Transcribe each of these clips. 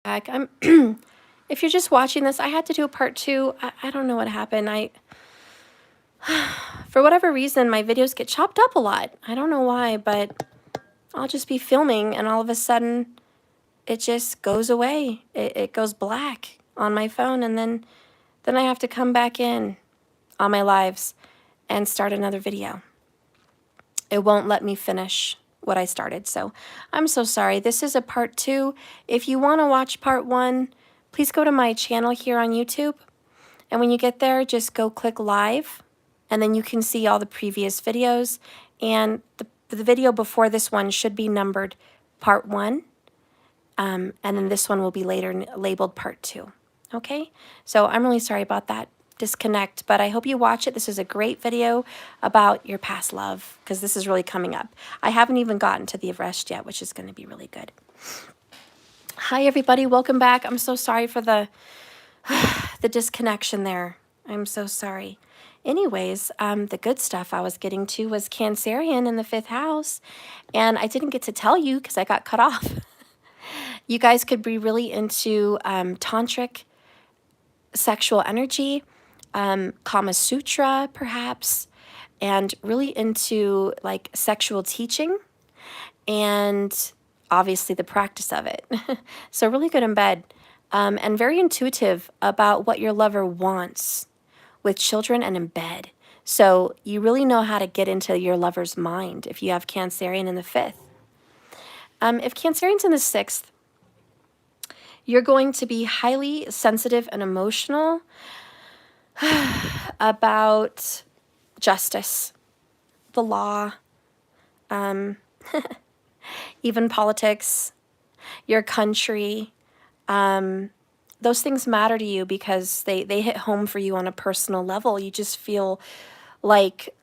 Back. I'm if you're just watching this, I had to do a part two. I don't know what happened. For whatever reason, my videos get chopped up a lot. I don't know why, but I'll just be filming and all of a sudden it just goes away. It goes black on my phone, and then I have to come back in on my lives and start another video. It won't let me finish what I started, so I'm so sorry. This is a part two. If you want to watch part one, please go to my channel here on YouTube, and when you get there, just go click live, and then you can see all the previous videos, and the video before this one should be numbered part one, and then this one will be later labeled part two. Okay, so I'm really sorry about that disconnect, but I hope you watch it. This is a great video about your past love, because this is really coming up. I haven't even gotten to the arrest yet, which is going to be really good. Hi everybody, welcome back. I'm so sorry for the disconnection there. I'm so sorry. Anyways, the good stuff I was getting to was Cancerian in the 5th house, and I didn't get to tell you because I got cut off. You guys could be really into tantric sexual energy, Kama Sutra perhaps, and really into like sexual teaching and obviously the practice of it. So really good in bed, and very intuitive about what your lover wants with children and in bed. So you really know how to get into your lover's mind if you have Cancerian in the 5th. If Cancerian's in the 6th, you're going to be highly sensitive and emotional about justice, the law, even politics, your country. Those things matter to you because they hit home for you on a personal level. You just feel like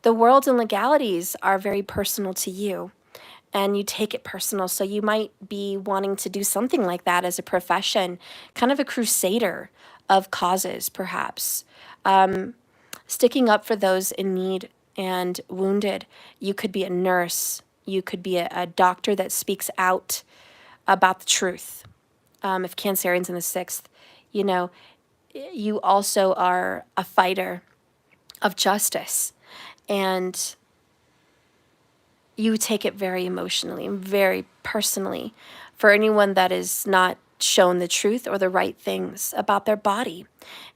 the world and legalities are very personal to you, and you take it personal. So you might be wanting to do something like that as a profession, kind of a crusader of causes, perhaps. Sticking up for those in need and wounded. You could be a nurse. You could be a doctor that speaks out about the truth. If Cancerian's in the 6th, you know, you also are a fighter of justice, and you take it very emotionally and very personally for anyone that is not shown the truth or the right things about their body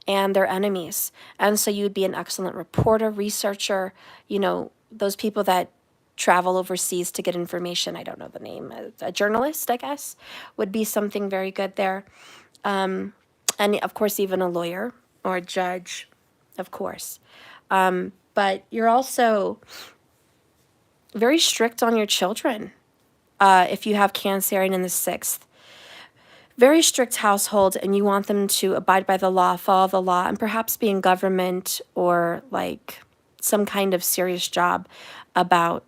and their enemies. And so you'd be an excellent reporter, researcher, you know, those people that travel overseas to get information. I don't know the name. A journalist, I guess, would be something very good there. And of course, even a lawyer or a judge, of course. But you're also very strict on your children if you have Cancerian in the 6th. Very strict household, and you want them to abide by the law, follow the law, and perhaps be in government or like some kind of serious job about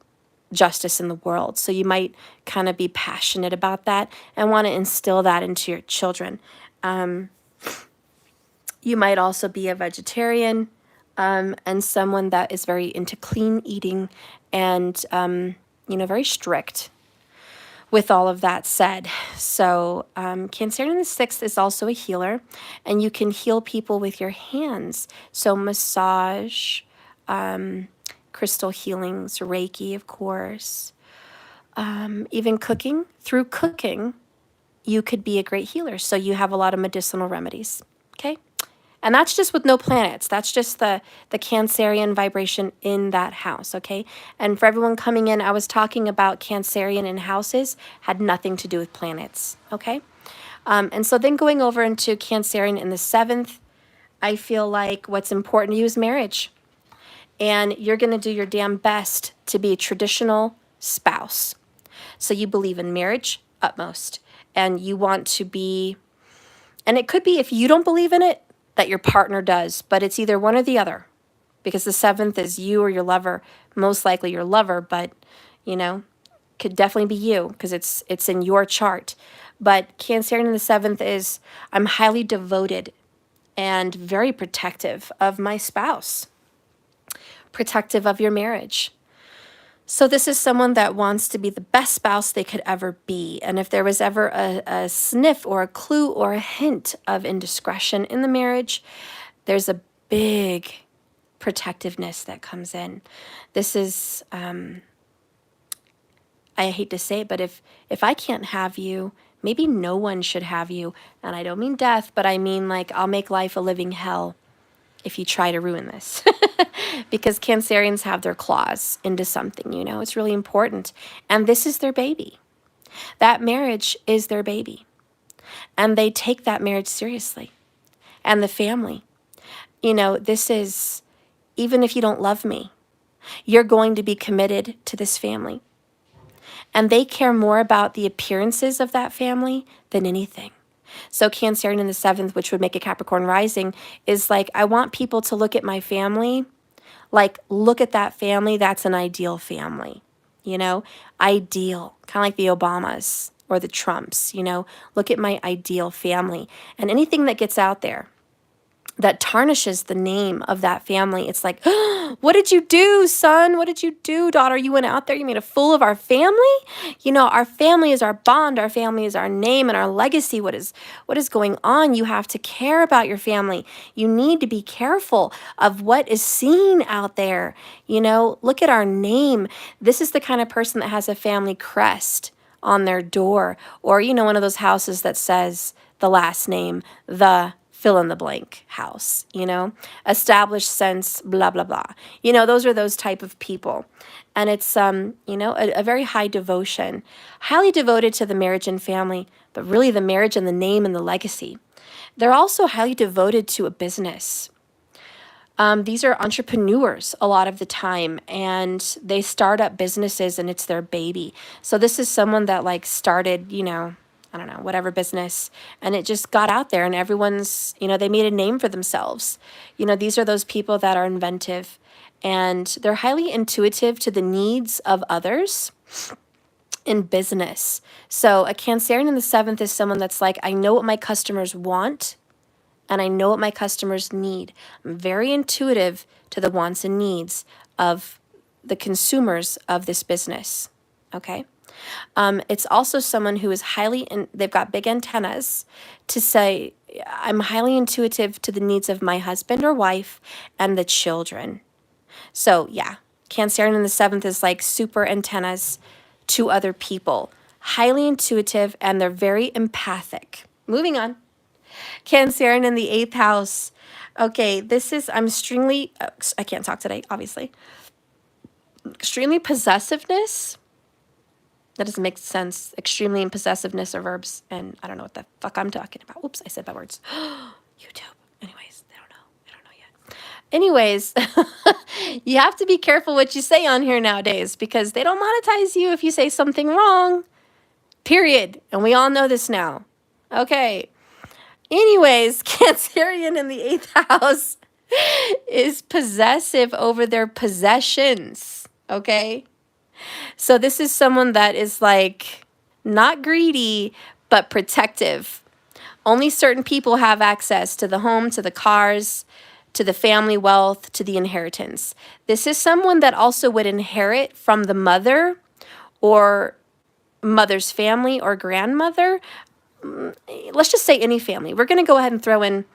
justice in the world. So you might kind of be passionate about that and want to instill that into your children. You might also be a vegetarian, and someone that is very into clean eating and, you know, very strict with all of that said. So Cancerian in the 6th is also a healer, and you can heal people with your hands. So massage, crystal healings, Reiki, of course, even cooking. Through cooking, you could be a great healer. So you have a lot of medicinal remedies, okay? And that's just with no planets. That's just the Cancerian vibration in that house, okay? And for everyone coming in, I was talking about Cancerian in houses, had nothing to do with planets, okay? And so then going over into Cancerian in the 7th, I feel like what's important to you is marriage. And you're going to do your damn best to be a traditional spouse. So you believe in marriage utmost. And you want to be, and it could be if you don't believe in it, that your partner does, but it's either one or the other, because the 7th is you or your lover, most likely your lover, but you know, could definitely be you because it's in your chart. But Cancerian in the 7th is, I'm highly devoted and very protective of my spouse, protective of your marriage. So this is someone that wants to be the best spouse they could ever be. And if there was ever a sniff or a clue or a hint of indiscretion in the marriage, there's a big protectiveness that comes in. This is, I hate to say it, but if I can't have you, maybe no one should have you. And I don't mean death, but I mean like I'll make life a living hell if you try to ruin this. Because Cancerians have their claws into something, you know, it's really important. And this is their baby. That marriage is their baby. And they take that marriage seriously. And the family. You know, this is, even if you don't love me, you're going to be committed to this family. And they care more about the appearances of that family than anything. So Cancerian in the 7th, which would make a Capricorn rising, is like, I want people to look at my family, like, look at that family, that's an ideal family, you know, ideal, kind of like the Obamas or the Trumps, you know, look at my ideal family. And anything that gets out there that tarnishes the name of that family, it's like, oh, what did you do, son? What did you do, daughter? You went out there, you made a fool of our family? You know, our family is our bond, our family is our name and our legacy. What is going on? You have to care about your family. You need to be careful of what is seen out there. You know, look at our name. This is the kind of person that has a family crest on their door, or, you know, one of those houses that says the last name, the fill in the blank house, you know, established since blah, blah, blah. You know, those are those type of people. And it's, you know, a very high devotion, highly devoted to the marriage and family, but really the marriage and the name and the legacy. They're also highly devoted to a business. These are entrepreneurs a lot of the time, and they start up businesses and it's their baby. So this is someone that like started, you know, I don't know, whatever business, and it just got out there and everyone's, you know, they made a name for themselves. You know, these are those people that are inventive and they're highly intuitive to the needs of others in business. So a Cancerian in the 7th is someone that's like, I know what my customers want and I know what my customers need. I'm very intuitive to the wants and needs of the consumers of this business, okay? It's also someone who is they've got big antennas to say, I'm highly intuitive to the needs of my husband or wife and the children. So yeah, Cancerian in the 7th is like super antennas to other people, highly intuitive, and they're very empathic. Moving on. Cancerian in the 8th house. Okay, this is, I'm extremely, I can't talk today, obviously. Extremely possessiveness. That doesn't make sense. Extremely and possessiveness are verbs, and I don't know what the fuck I'm talking about. Oops, I said bad words. YouTube. Anyways, they don't know. I don't know yet. Anyways, you have to be careful what you say on here nowadays because they don't monetize you if you say something wrong. Period. And we all know this now. Okay. Anyways, Cancerian in the 8th house is possessive over their possessions. Okay. So this is someone that is like not greedy, but protective. Only certain people have access to the home, to the cars, to the family wealth, to the inheritance. This is someone that also would inherit from the mother or mother's family or grandmother. Let's just say any family. We're going to go ahead and throw in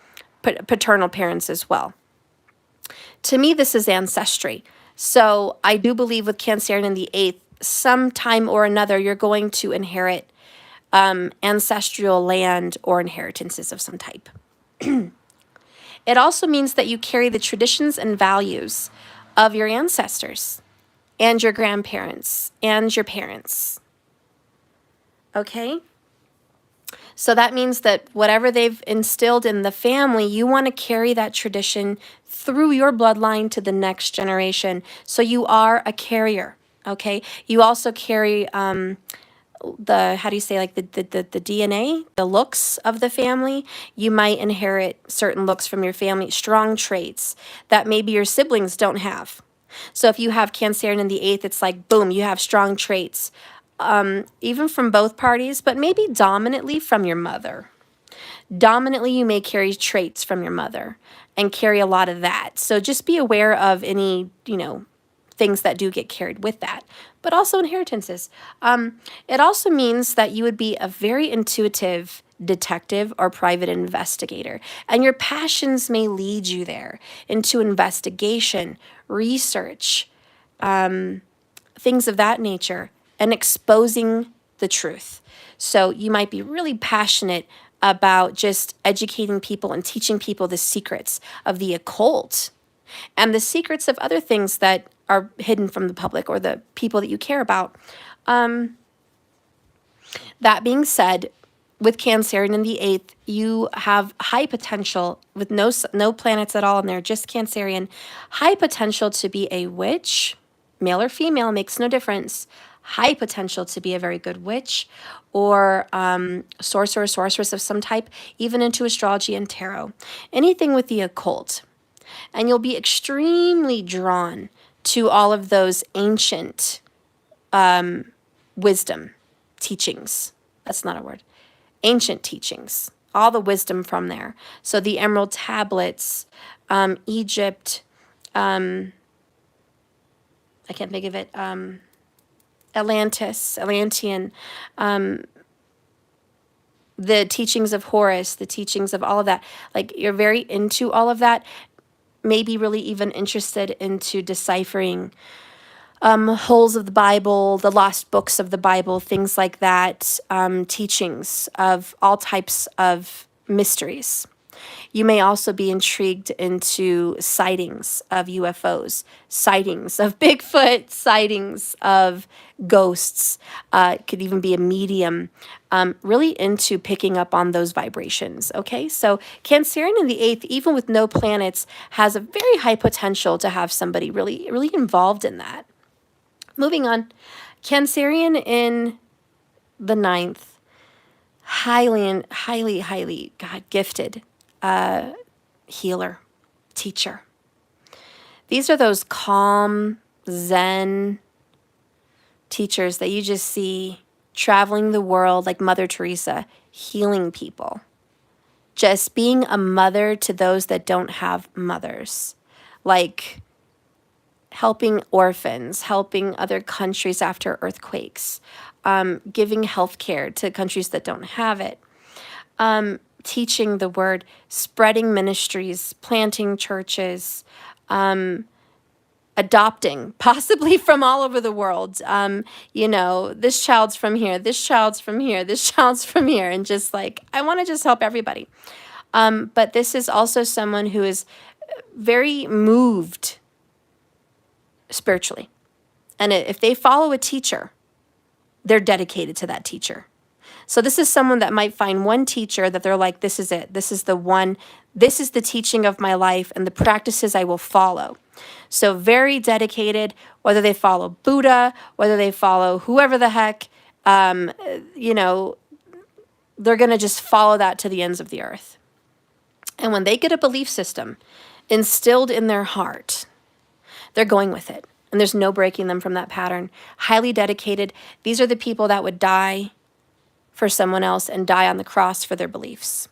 paternal parents as well. To me, this is ancestry. So I do believe with Cancerian in the 8th, sometime or another, you're going to inherit ancestral land or inheritances of some type. It also means that you carry the traditions and values of your ancestors and your grandparents and your parents. Okay? So that means that whatever they've instilled in the family, you want to carry that tradition through your bloodline to the next generation. So you are a carrier, okay? You also carry how do you say, like the DNA, the looks of the family. You might inherit certain looks from your family, strong traits that maybe your siblings don't have. So if you have Cancerian in the 8th, it's like, boom, you have strong traits. Even from both parties, but maybe dominantly from your mother. Dominantly, you may carry traits from your mother and carry a lot of that. So just be aware of any, you know, things that do get carried with that, but also inheritances. It also means that you would be a very intuitive detective or private investigator, and your passions may lead you there into investigation, research, things of that nature, and exposing the truth. So you might be really passionate about just educating people and teaching people the secrets of the occult and the secrets of other things that are hidden from the public or the people that you care about. That being said, with Cancerian in the 8th, you have high potential with no planets at all in there, just Cancerian. High potential to be a witch, male or female, makes no difference. High potential to be a very good witch or sorcerer, sorceress of some type, even into astrology and tarot. Anything with the occult. And you'll be extremely drawn to all of those ancient wisdom teachings. That's not a word. Ancient teachings, all the wisdom from there. So the Emerald Tablets, Egypt, I can't think of it, Atlantean, the teachings of Horus, the teachings of all of that. Like, you're very into all of that, maybe really even interested into deciphering holes of the Bible, the lost books of the Bible, things like that, teachings of all types of mysteries. You may also be intrigued into sightings of UFOs, sightings of Bigfoot, sightings of ghosts. It could even be a medium, really into picking up on those vibrations, okay? So Cancerian in the 8th, even with no planets, has a very high potential to have somebody really, really involved in that. Moving on, Cancerian in the 9th, highly, God, gifted healer, teacher. These are those calm, zen teachers that you just see traveling the world like Mother Teresa, healing people. Just being a mother to those that don't have mothers. Like helping orphans, helping other countries after earthquakes, giving health care to countries that don't have it, teaching the word, spreading ministries, planting churches, adopting, possibly from all over the world. This child's from here, this child's from here, this child's from here, and just like, I want to just help everybody. But this is also someone who is very moved spiritually. And if they follow a teacher, they're dedicated to that teacher. So this is someone that might find one teacher that they're like, this is it. This is the one. This is the teaching of my life and the practices I will follow. So very dedicated, whether they follow Buddha, whether they follow whoever the heck, they're going to just follow that to the ends of the earth. And when they get a belief system instilled in their heart, they're going with it. And there's no breaking them from that pattern. Highly dedicated. These are the people that would die for someone else and die on the cross for their beliefs.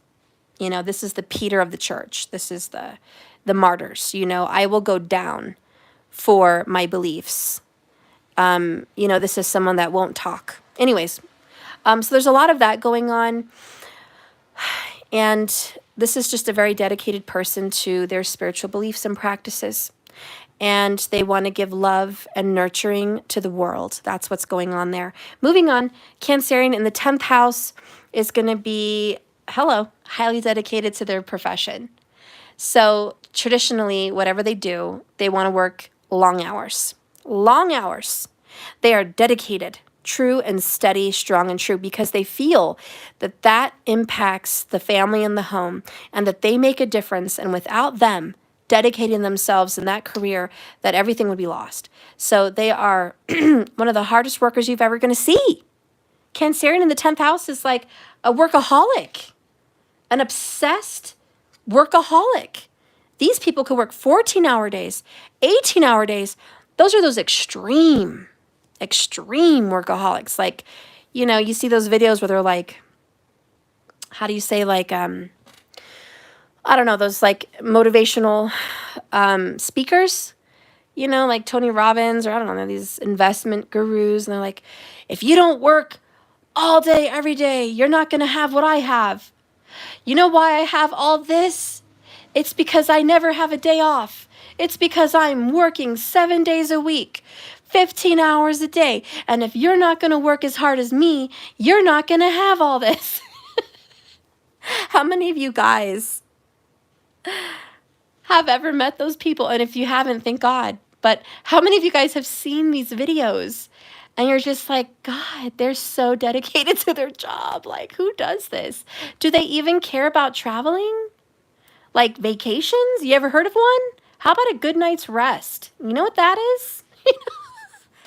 This is the Peter of the church. This is the martyrs. I will go down for my beliefs. This is someone that won't talk. Anyways, so there's a lot of that going on. And this is just a very dedicated person to their spiritual beliefs and practices. And they want to give love and nurturing to the world. That's what's going on there. Moving on, Cancerian in the 10th house is going to be, highly dedicated to their profession. So traditionally, whatever they do, they want to work long hours. Long hours. They are dedicated, true and steady, strong and true, because they feel that that impacts the family and the home, and that they make a difference. And without them dedicating themselves in that career, that everything would be lost. So they are one of the hardest workers you've ever going to see. Cancerian in the 10th house is like a workaholic, an obsessed workaholic. These people could work 14-hour days, 18-hour days. Those are those extreme workaholics. Like, you see those videos where they're like, how do you say, like, I don't know, those like motivational speakers, You know, like Tony Robbins, or I don't know, these investment gurus, and they're like, if you don't work all day, every day, you're not going to have what I have. You know why I have all this? It's because I never have a day off. It's because I'm working 7 days a week, 15 hours a day. And if you're not going to work as hard as me, you're not going to have all this. How many of you guys have ever met those people? And if you haven't, thank God. But how many of you guys have seen these videos and you're just like, God, they're so dedicated to their job. Like, who does this? Do they even care about traveling? Like vacations? You ever heard of one? How about a good night's rest? You know what that is?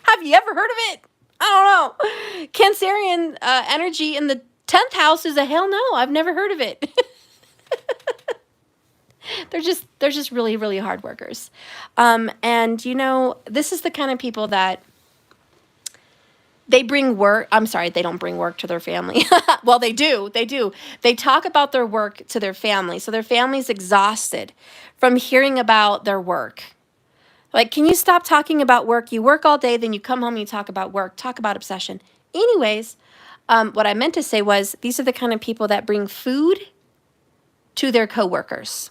Have you ever heard of it? I don't know. Cancerian energy in the 10th house is a hell no. I've never heard of it. They're just really, really hard workers. And you know, this is the kind of people that they bring work. I'm sorry, they don't bring work to their family. Well, they do. They do. They talk about their work to their family. So their family's exhausted from hearing about their work. Like, can you stop talking about work? You work all day, then you come home and you talk about work, talk about obsession. Anyways, what I meant to say was these are the kind of people that bring food to their coworkers.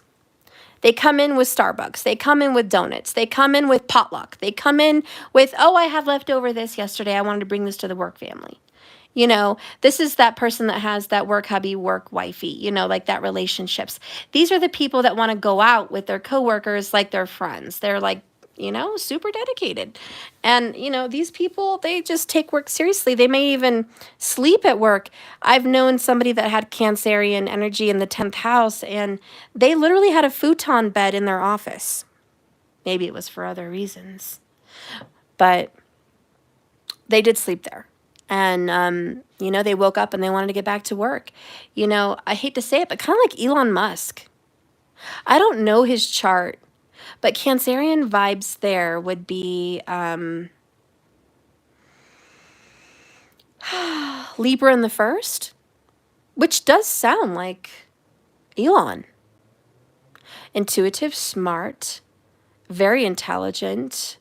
They come in with Starbucks. They come in with donuts. They come in with potluck. They come in with, oh, I have leftover this yesterday. I wanted to bring this to the work family. You know, this is that person that has that work hubby, work wifey, you know, like that relationships. These are the people that want to go out with their coworkers like they're friends. They're like, you know, super dedicated. And, you know, these people, they just take work seriously. They may even sleep at work. I've known somebody that had Cancerian energy in the 10th house, and they literally had a futon bed in their office. Maybe it was for other reasons, but they did sleep there. And, you know, they woke up and they wanted to get back to work. You know, I hate to say it, but kind of like Elon Musk. I don't know his chart, but Cancerian vibes there would be Libra in the first, which does sound like Elon. Intuitive, smart, very intelligent,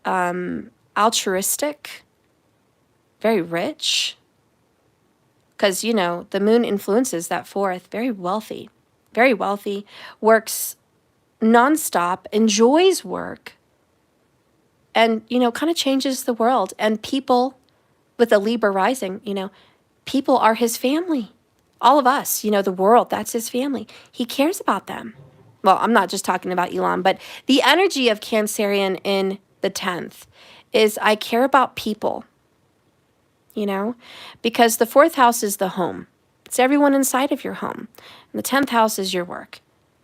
altruistic, very rich. Because, you know, the moon influences that fourth. Very wealthy, works nonstop, enjoys work, and, you know, kind of changes the world. And people with a Libra rising, you know, people are his family. All of us, you know, the world, that's his family. He cares about them. Well, I'm not just talking about Elon, but the energy of Cancerian in the 10th is I care about people, you know, because the 4th house is the home. It's everyone inside of your home. And the 10th house is your work.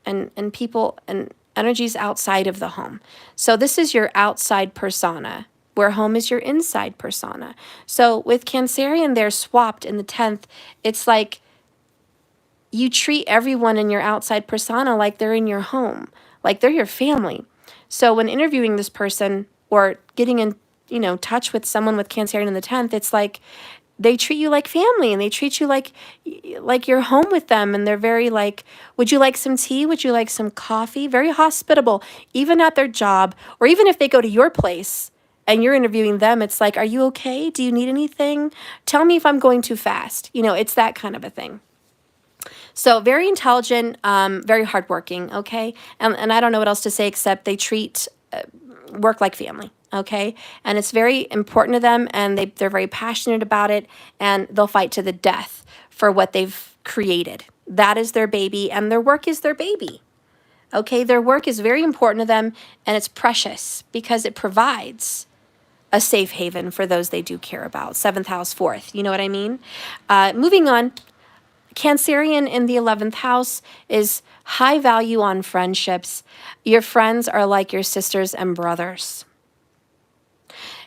And people and energies outside of the home. So this is your outside persona, where home is your inside persona. So with Cancerian, they're swapped in the 10th. It's like you treat everyone in your outside persona like they're in your home, like they're your family. So when interviewing this person or getting in, you know, touch with someone with Cancerian in the 10th, it's like they treat you like family, and they treat you like you're home with them. And they're very like, would you like some tea? Would you like some coffee? Very hospitable, even at their job, or even if they go to your place and you're interviewing them, it's like, are you okay? Do you need anything? Tell me if I'm going too fast. You know, it's that kind of a thing. So very intelligent, very hardworking, okay? And I don't know what else to say except they treat work like family. Okay, and it's very important to them, and they're very passionate about it, and they'll fight to the death for what they've created. That is their baby, and their work is their baby. Okay, their work is very important to them, and it's precious because it provides a safe haven for those they do care about. 7th house, 4th, you know what I mean? Moving on, Cancerian in the 11th house is high value on friendships. Your friends are like your sisters and brothers.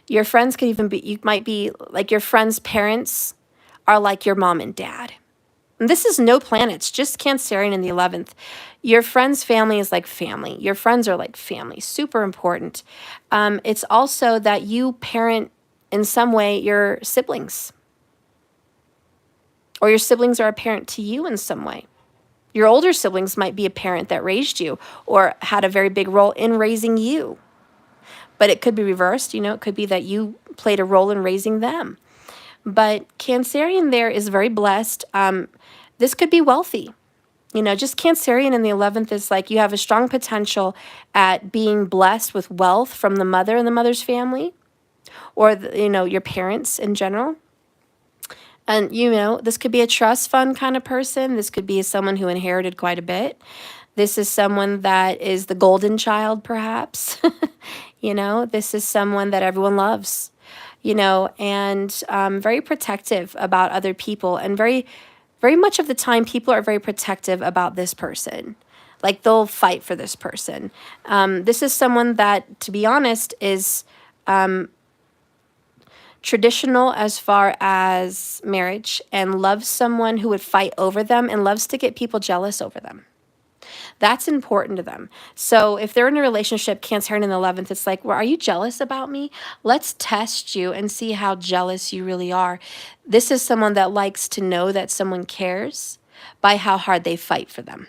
Your friends could even be, you might be like your friends' parents are like your mom and dad. And this is no planets, just Cancerian in the 11th. Your friend's family is like family. Your friends are like family, super important. It's also that you parent in some way your siblings. Or your siblings are a parent to you in some way. Your older siblings might be a parent that raised you or had a very big role in raising you. but it could be reversed. It could be that you played a role in raising them. But Cancerian there is very blessed. This could be wealthy. Just Cancerian in the 11th is like you have a strong potential at being blessed with wealth from the mother and the mother's family, or your parents in general. And this could be a trust fund kind of person. This could be someone who inherited quite a bit. This is someone that is the golden child, perhaps. This is someone that everyone loves, and very protective about other people. And very, very much of the time, people are very protective about this person. Like they'll fight for this person. This is someone that, to be honest, is traditional as far as marriage and loves someone who would fight over them and loves to get people jealous over them. That's important to them. So if they're in a relationship, Cancerian in the 11th, it's like, well, are you jealous about me? Let's test you and see how jealous you really are. This is someone that likes to know that someone cares by how hard they fight for them.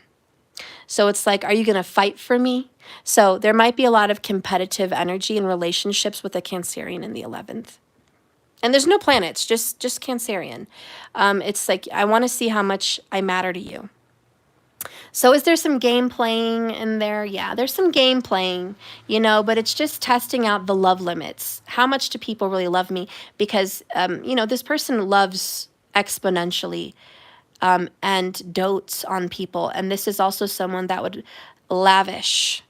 So it's like, are you going to fight for me? So there might be a lot of competitive energy in relationships with a Cancerian in the 11th. And there's no planets, just Cancerian. It's like, I want to see how much I matter to you. So is there some game playing in there? Yeah, there's some game playing, but it's just testing out the love limits. How much do people really love me? Because, this person loves exponentially and dotes on people. And this is also someone that would lavish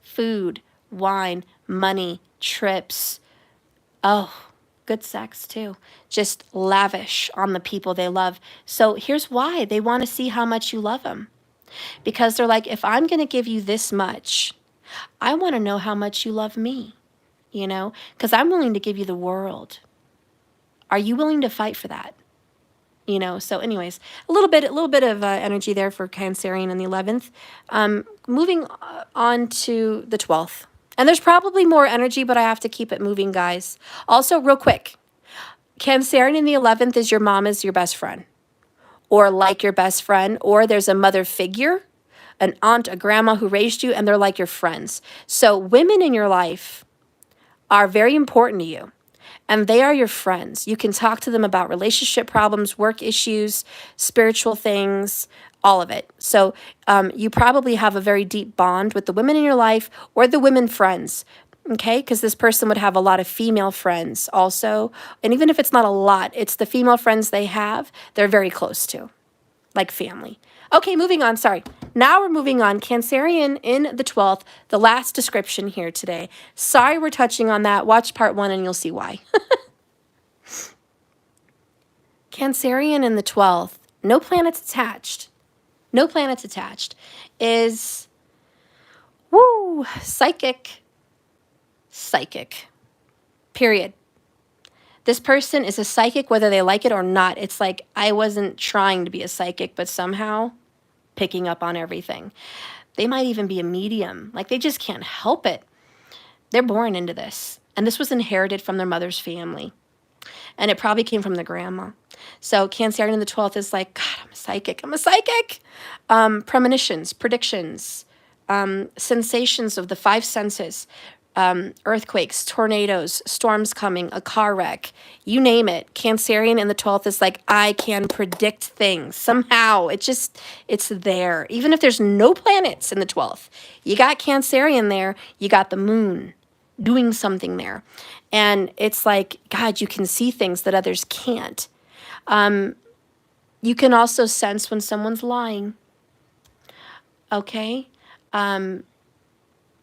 food, wine, money, trips. Oh, good sex too. Just lavish on the people they love. So here's why. They want to see how much you love them. Because they're like, if I'm going to give you this much, I want to know how much you love me, because I'm willing to give you the world. Are you willing to fight for that? So anyways, a little bit of energy there for Cancerian in the 11th. Moving on to the 12th. And there's probably more energy, but I have to keep it moving, guys. Also, real quick, Cancerian in the 11th is your mom is your best friend, or like your best friend, or there's a mother figure, an aunt, a grandma who raised you, and they're like your friends. So women in your life are very important to you, and they are your friends. You can talk to them about relationship problems, work issues, spiritual things, all of it. So you probably have a very deep bond with the women in your life or the women friends, okay? Because this person would have a lot of female friends also. And even if it's not a lot, it's the female friends they have, they're very close to, like family. Okay, moving on. Sorry. Now we're moving on. Cancerian in the 12th, the last description here today. Sorry we're touching on that. Watch part 1 and you'll see why. Cancerian in the 12th, no planets attached. No planets attached, is, psychic, period. This person is a psychic whether they like it or not. It's like, I wasn't trying to be a psychic, but somehow picking up on everything. They might even be a medium. Like, they just can't help it. They're born into this. And this was inherited from their mother's family. And it probably came from the grandma. So Cancerian in the 12th is like, God, I'm a psychic. Premonitions, predictions, sensations of the 5 senses, earthquakes, tornadoes, storms coming, a car wreck, you name it. Cancerian in the 12th is like, I can predict things. Somehow, it's there. Even if there's no planets in the 12th, you got Cancerian there, you got the moon doing something there. And it's like, God, you can see things that others can't. You can also sense when someone's lying. Okay? You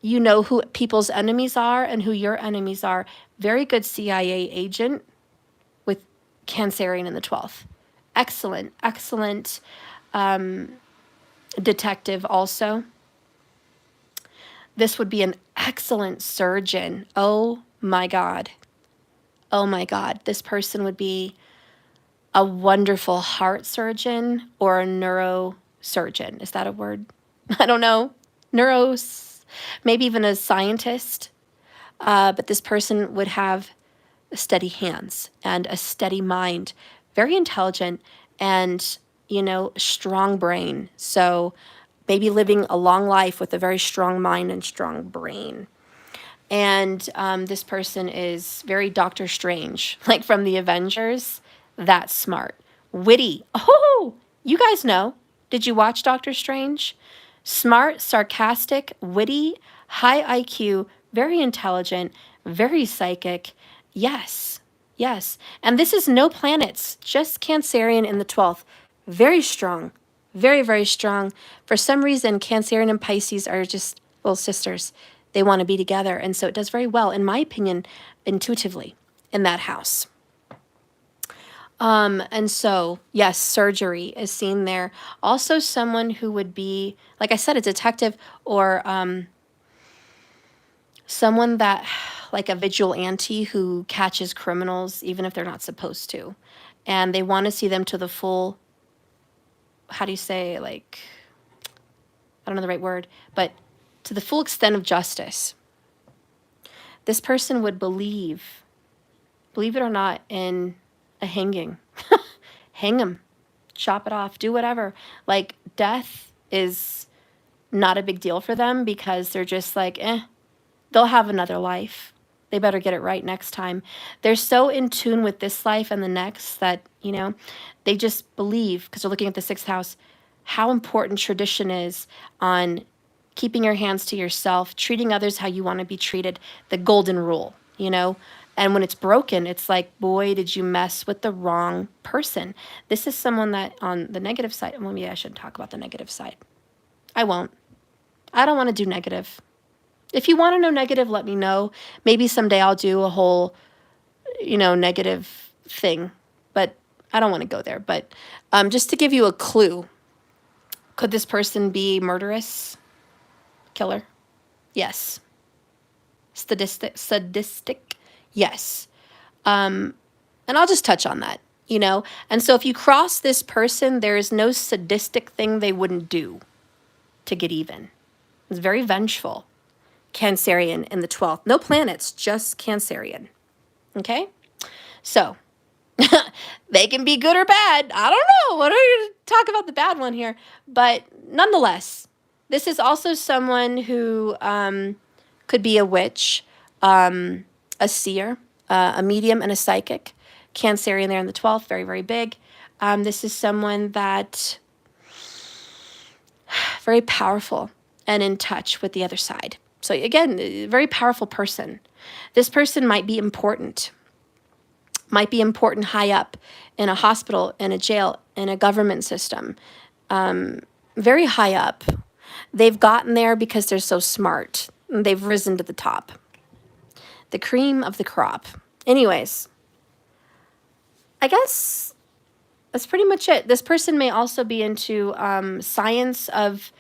know who people's enemies are and who your enemies are. Very good CIA agent with Cancerian in the 12th. Excellent detective also. This would be an excellent surgeon. Oh my God. This person would be a wonderful heart surgeon or a neurosurgeon. Is that a word? I don't know. Maybe even a scientist. But this person would have steady hands and a steady mind, very intelligent and, strong brain. So maybe living a long life with a very strong mind and strong brain. And this person is very Doctor Strange, like from the Avengers. That's smart. Witty. Oh, you guys know. Did you watch Doctor Strange? Smart, sarcastic, witty, high IQ, very intelligent, very psychic. Yes, yes. And this is no planets, just Cancerian in the 12th. Very strong, very, very strong. For some reason, Cancerian and Pisces are just little sisters. They want to be together. And so it does very well, in my opinion, intuitively in that house. And so, yes, surgery is seen there. Also, someone who would be, like I said, a detective or someone that, like a vigilante who catches criminals even if they're not supposed to. And they want to see them to the full, how do you say, like, I don't know the right word, but to the full extent of justice. This person would believe it or not, in a hanging. Hang them, chop it off, do whatever. Like, death is not a big deal for them because they're just like, they'll have another life. They better get it right next time. They're so in tune with this life and the next that, you know, they just believe, because they're looking at the 6th house, how important tradition is on keeping your hands to yourself, treating others how you want to be treated, the golden rule, you know? And when it's broken, it's like, boy, did you mess with the wrong person. This is someone that on the negative side, well, maybe I shouldn't talk about the negative side. I won't. I don't want to do negative. If you want to know negative, let me know. Maybe someday I'll do a whole, you know, negative thing. But I don't want to go there. But just to give you a clue, could this person be murderous? Killer? Yes. Sadistic? Yes. And I'll just touch on that, you know. And so if you cross this person, there is no sadistic thing they wouldn't do to get even. It's very vengeful. Cancerian in the 12th. No planets, just Cancerian. Okay? So, they can be good or bad. I don't know. What are you talk about the bad one here? But nonetheless, this is also someone who could be a witch, a seer, a medium, and a psychic. Cancerian there in the 12th, very, very big. This is someone that very powerful and in touch with the other side. So again, a very powerful person. This person might be important high up in a hospital, in a jail, in a government system, very high up. They've gotten there because they're so smart. They've risen to the top. The cream of the crop. Anyways, I guess that's pretty much it. This person may also be into science of,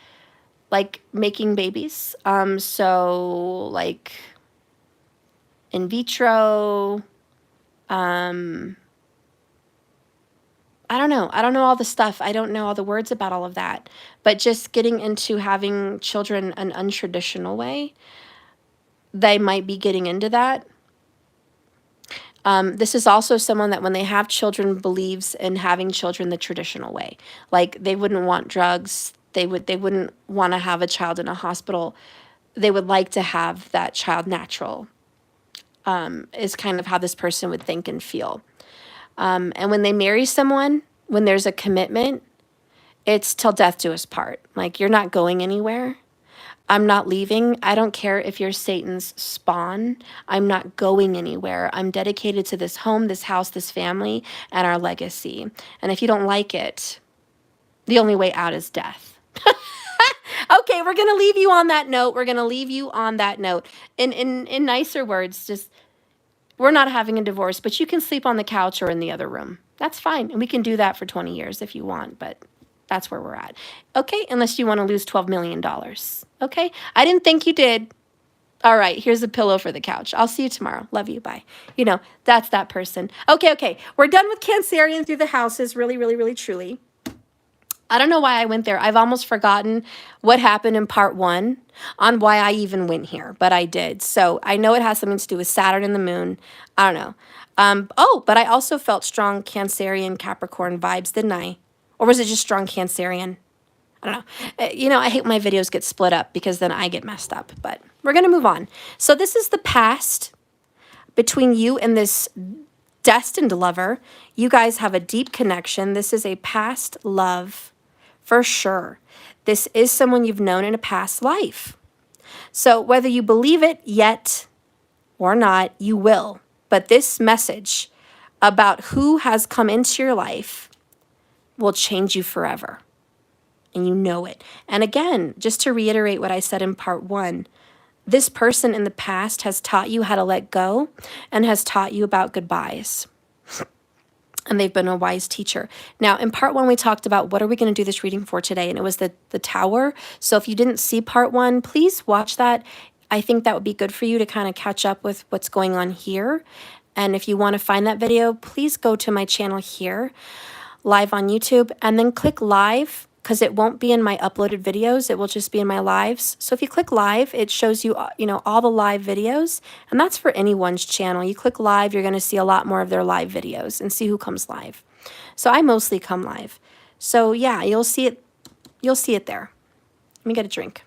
like, making babies. So, like, in vitro. I don't know. I don't know all the stuff. I don't know all the words about all of that. But just getting into having children an untraditional way, they might be getting into that. This is also someone that when they have children believes in having children the traditional way. Like, they wouldn't want drugs. They wouldn't want to have a child in a hospital. They would like to have that child natural, is kind of how this person would think and feel. And when they marry someone, when there's a commitment, it's till death do us part. Like, you're not going anywhere. I'm not leaving. I don't care if you're Satan's spawn. I'm not going anywhere. I'm dedicated to this home, this house, this family, and our legacy. And if you don't like it, the only way out is death. Okay, we're going to leave you on that note. We're going to leave you on that note. In nicer words, just, we're not having a divorce, but you can sleep on the couch or in the other room. That's fine. And we can do that for 20 years if you want, but that's where we're at. Okay, unless you want to lose $12 million. Okay, I didn't think you did. All right, here's a pillow for the couch. I'll see you tomorrow. Love you, bye. You know, that's that person. Okay, we're done with Cancerian through the houses, really, really, really, truly. I don't know why I went there. I've almost forgotten what happened in part 1 on why I even went here, but I did. So I know it has something to do with Saturn and the moon. I don't know. But I also felt strong Cancerian Capricorn vibes, didn't I? Or was it just strong Cancerian? I don't know. I hate when my videos get split up because then I get messed up, but we're going to move on. So this is the past between you and this destined lover. You guys have a deep connection. This is a past love for sure. This is someone you've known in a past life. So whether you believe it yet or not, you will. But this message about who has come into your life will change you forever. And you know it. And again, just to reiterate what I said in part 1, this person in the past has taught you how to let go and has taught you about goodbyes. And they've been a wise teacher. Now, in part 1, we talked about what are we going to do this reading for today? And it was the tower. So if you didn't see part 1, please watch that. I think that would be good for you to kind of catch up with what's going on here. And if you want to find that video, please go to my channel here, live on YouTube, and then click live, because it won't be in my uploaded videos. It will just be in my lives. So if you click live, it shows you, all the live videos. And that's for anyone's channel. You click live, you're going to see a lot more of their live videos and see who comes live. So I mostly come live. So yeah, you'll see it. You'll see it there. Let me get a drink.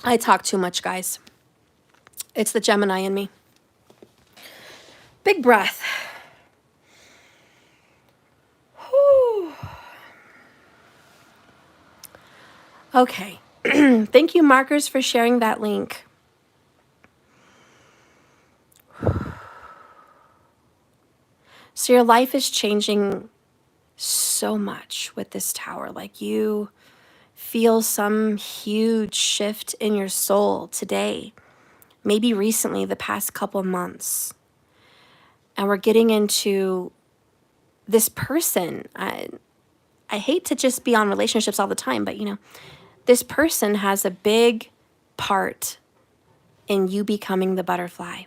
I talk too much, guys. It's the Gemini in me. Big breath. Whew. Okay. Thank you, Markers, for sharing that link. So your life is changing so much with this tower. Like you feel some huge shift in your soul today, maybe recently, the past couple months. And we're getting into this person. I hate to just be on relationships all the time, but this person has a big part in you becoming the butterfly.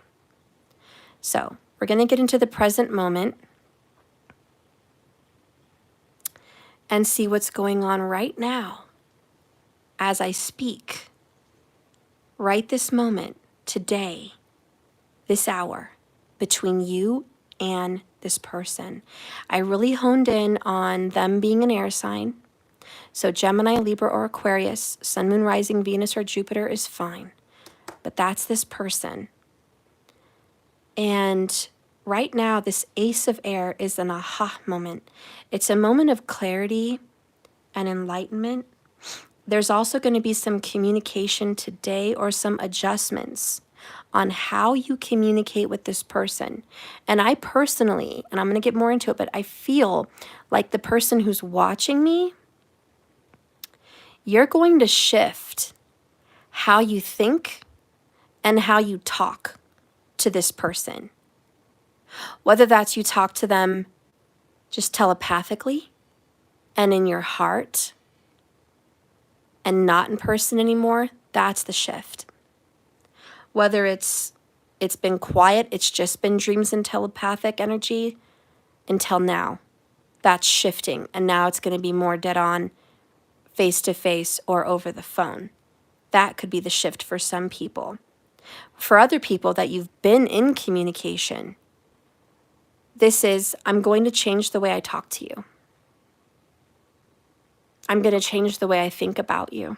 So we're going to get into the present moment and see what's going on right now as I speak, right this moment, today, this hour, between you and this person. I really honed in on them being an air sign. So Gemini, Libra, or Aquarius, Sun, Moon, Rising, Venus, or Jupiter is fine. But that's this person. And right now, this Ace of Air is an aha moment. It's a moment of clarity and enlightenment. There's also going to be some communication today or some adjustments on how you communicate with this person. And I personally, and I'm going to get more into it, but I feel like the person who's watching me, you're going to shift how you think and how you talk to this person. Whether that's you talk to them just telepathically and in your heart and not in person anymore, that's the shift. Whether it's been quiet, it's just been dreams and telepathic energy until now, that's shifting. And now it's going to be more dead on, face to face, or over the phone. That could be the shift for some people. For other people that you've been in communication, this is, I'm going to change the way I talk to you. I'm going to change the way I think about you.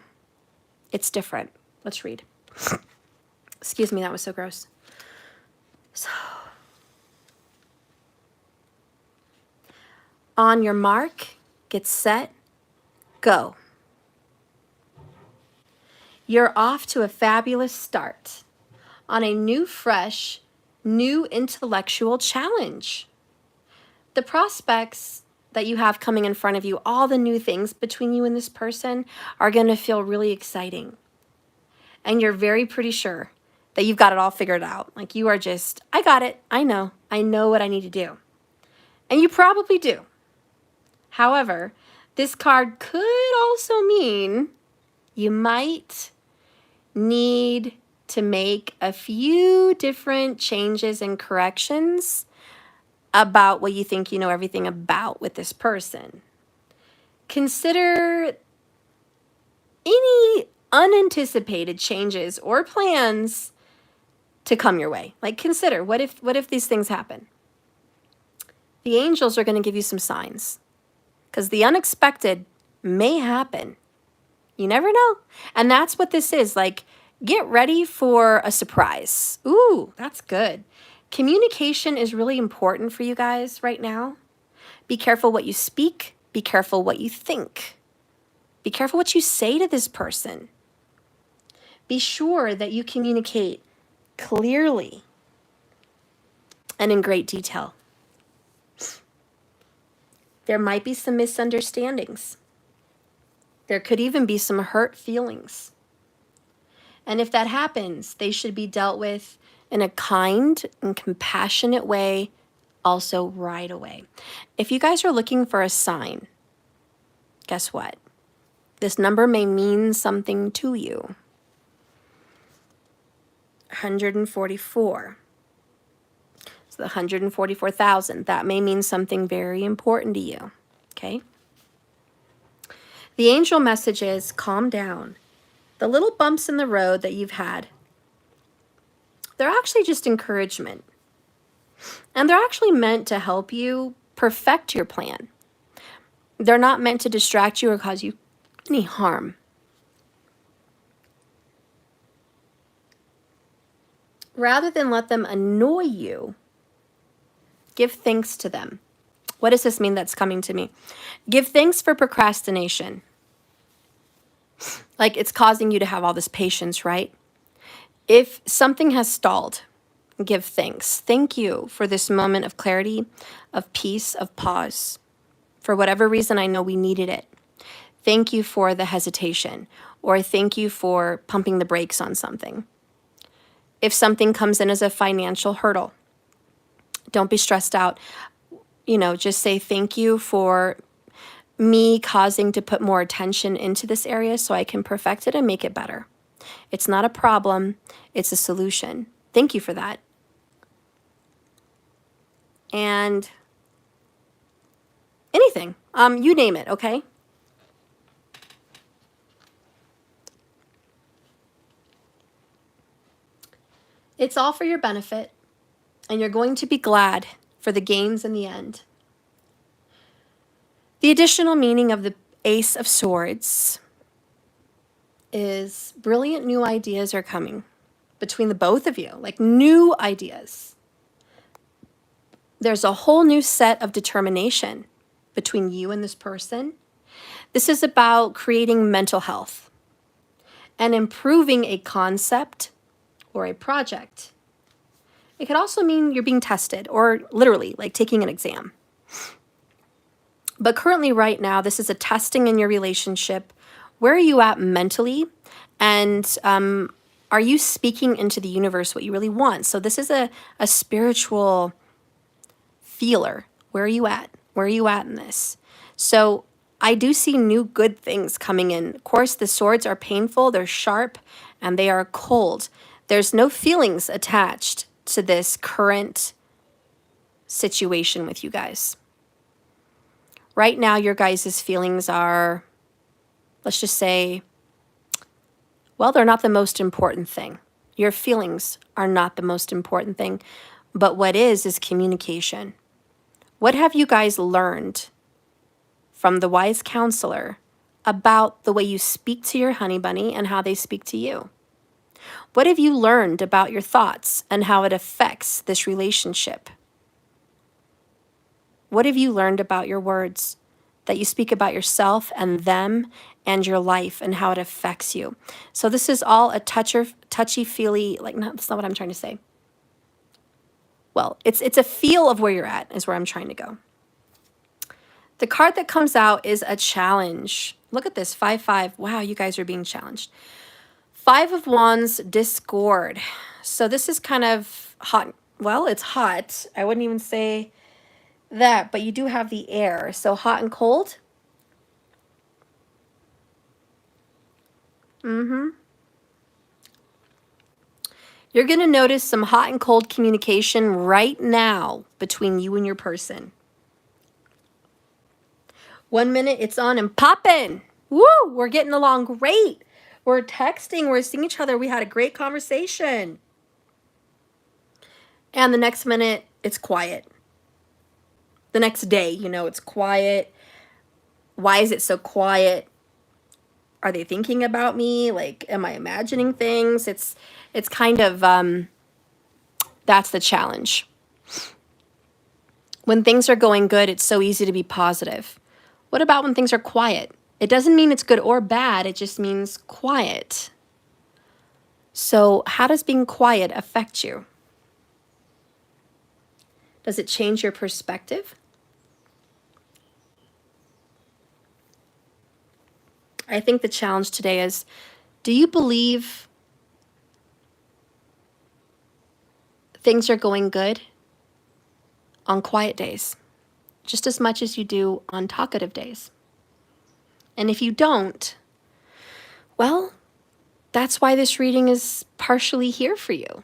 It's different. Let's read. Excuse me, that was so gross. So, on your mark, get set, go. You're off to a fabulous start on a new, fresh, new intellectual challenge. The prospects that you have coming in front of you, all the new things between you and this person are going to feel really exciting. And you're very pretty sure that you've got it all figured out. Like you are just, I got it. I know what I need to do. And you probably do. However, this card could also mean you might need to make a few different changes and corrections about what you think you know everything about with this person. Consider any unanticipated changes or plans to come your way. Like consider, what if these things happen? The angels are going to give you some signs because the unexpected may happen. You never know. And that's what this is. Like, get ready for a surprise. Ooh, that's good. Communication is really important for you guys right now. Be careful what you speak. Be careful what you think. Be careful what you say to this person. Be sure that you communicate clearly and in great detail. There might be some misunderstandings. There could even be some hurt feelings. And if that happens, they should be dealt with in a kind and compassionate way, also right away. If you guys are looking for a sign, guess what? This number may mean something to you. 144. So the 144,000, that may mean something very important to you, okay? The angel message is calm down. The little bumps in the road that you've had, they're actually just encouragement. And they're actually meant to help you perfect your plan. They're not meant to distract you or cause you any harm. Rather than let them annoy you, give thanks to them. What does this mean that's coming to me? Give thanks for procrastination. Like it's causing you to have all this patience, right? If something has stalled, give thanks. Thank you for this moment of clarity, of peace, of pause. For whatever reason, I know we needed it. Thank you for the hesitation, or thank you for pumping the brakes on something. If something comes in as a financial hurdle, don't be stressed out. Just say thank you for me causing to put more attention into this area so I can perfect it and make it better. It's not a problem, it's a solution. Thank you for that. And anything, you name it, okay? It's all for your benefit, and you're going to be glad for the gains in the end. The additional meaning of the Ace of Swords is brilliant new ideas are coming between the both of you, like new ideas. There's a whole new set of determination between you and this person. This is about creating mental health and improving a concept or a project. It could also mean you're being tested or literally like taking an exam. But currently right now, this is a testing in your relationship. Where are you at mentally? And are you speaking into the universe what you really want? So this is a spiritual feeler. Where are you at? Where are you at in this? So I do see new good things coming in. Of course, the swords are painful, they're sharp, and they are cold. There's no feelings attached to this current situation with you guys. Right now, your guys' feelings are, let's just say, well, they're not the most important thing. Your feelings are not the most important thing. But what is communication. What have you guys learned from the wise counselor about the way you speak to your honey bunny and how they speak to you? What have you learned about your thoughts and how it affects this relationship? What have you learned about your words that you speak about yourself and them and your life and how it affects you? So this is all a touchy-feely, that's not what I'm trying to say. Well, it's a feel of where you're at is where I'm trying to go. The card that comes out is a challenge. Look at this, 5-5. Wow, you guys are being challenged. 5 of Wands, discord. So this is kind of hot. Well, it's hot. I wouldn't even say that, but you do have the air. So hot and cold. You're going to notice some hot and cold communication right now between you and your person. 1 minute it's on and popping. Woo, we're getting along great. We're texting, we're seeing each other. We had a great conversation. And the next minute it's quiet. the next day, you know, it's quiet. Why is it so quiet? Are they thinking about me? Like, am I imagining things? It's kind of, that's the challenge. When things are going good, it's so easy to be positive. What about when things are quiet? It doesn't mean it's good or bad, it just means quiet. So how does being quiet affect you? Does it change your perspective? I think the challenge today is, do you believe things are going good on quiet days, just as much as you do on talkative days? And if you don't, well, that's why this reading is partially here for you.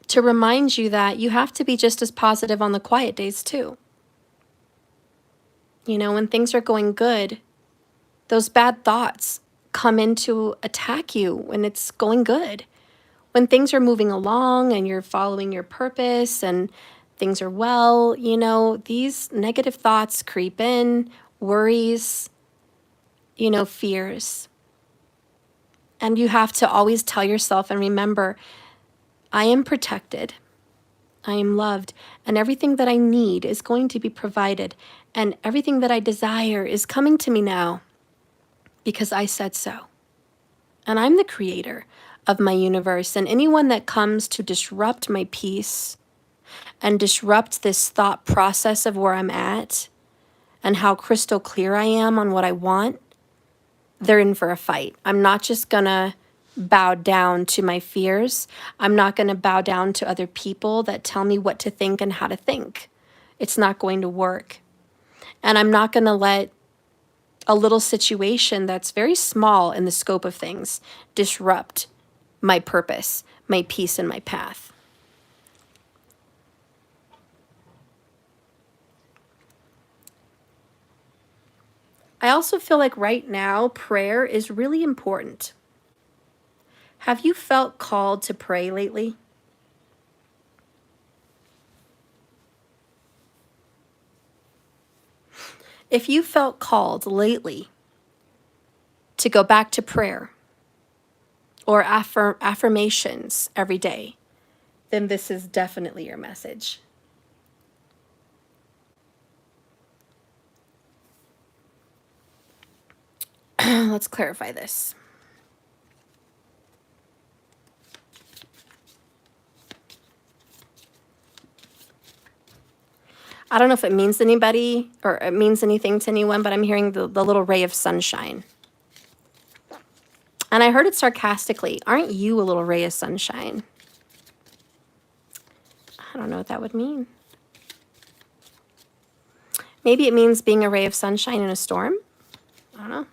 To remind you that you have to be just as positive on the quiet days too. You know, when things are going good, those bad thoughts come in to attack you when it's going good. When things are moving along and you're following your purpose and things are well, you know, these negative thoughts creep in, worries, you know, fears. And you have to always tell yourself and remember, I am protected, I am loved, and everything that I need is going to be provided, and everything that I desire is coming to me now because I said so. And I'm the creator of my universe, and anyone that comes to disrupt my peace and disrupt this thought process of where I'm at and how crystal clear I am on what I want, they're in for a fight. I'm not just gonna bow down to my fears. I'm not gonna bow down to other people that tell me what to think and how to think. It's not going to work. And I'm not gonna let a little situation that's very small in the scope of things disrupt my purpose, my peace, and my path. I also feel like right now, prayer is really important. Have you felt called to pray lately? If you felt called lately to go back to prayer or affirmations every day, then this is definitely your message. Let's clarify this. I don't know if it means anybody or it means anything to anyone, but I'm hearing the little ray of sunshine. And I heard it sarcastically. Aren't you a little ray of sunshine? I don't know what that would mean. Maybe it means being a ray of sunshine in a storm. I don't know.